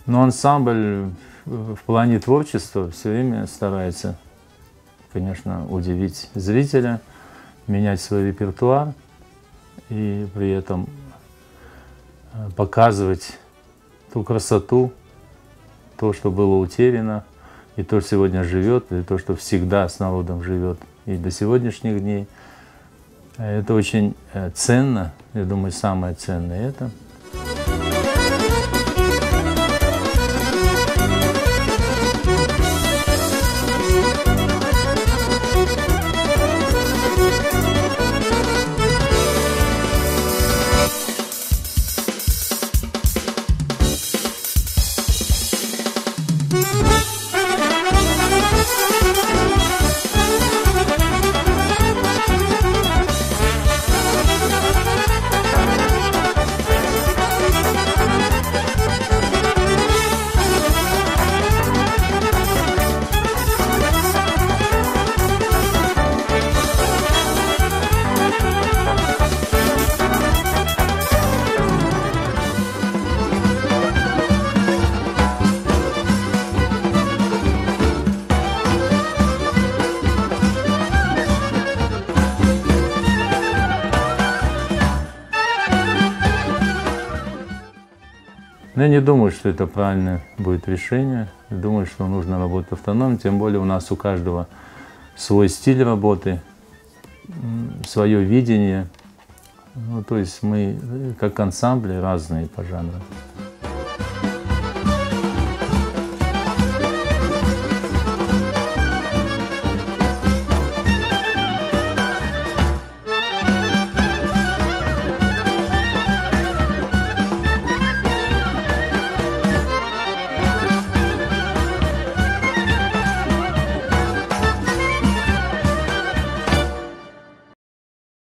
Но ансамбль в плане творчества все время старается, конечно, удивить зрителя, менять свой репертуар и при этом показывать ту красоту, то, что было утеряно, и то, что сегодня живет, и то, что всегда с народом живет и до сегодняшних дней. Это очень ценно, я думаю, самое ценное это. Но я не думаю, что это правильное будет решение. Я думаю, что нужно работать автономно, тем более у нас у каждого свой стиль работы, свое видение. Ну, то есть мы как ансамбли разные по жанру.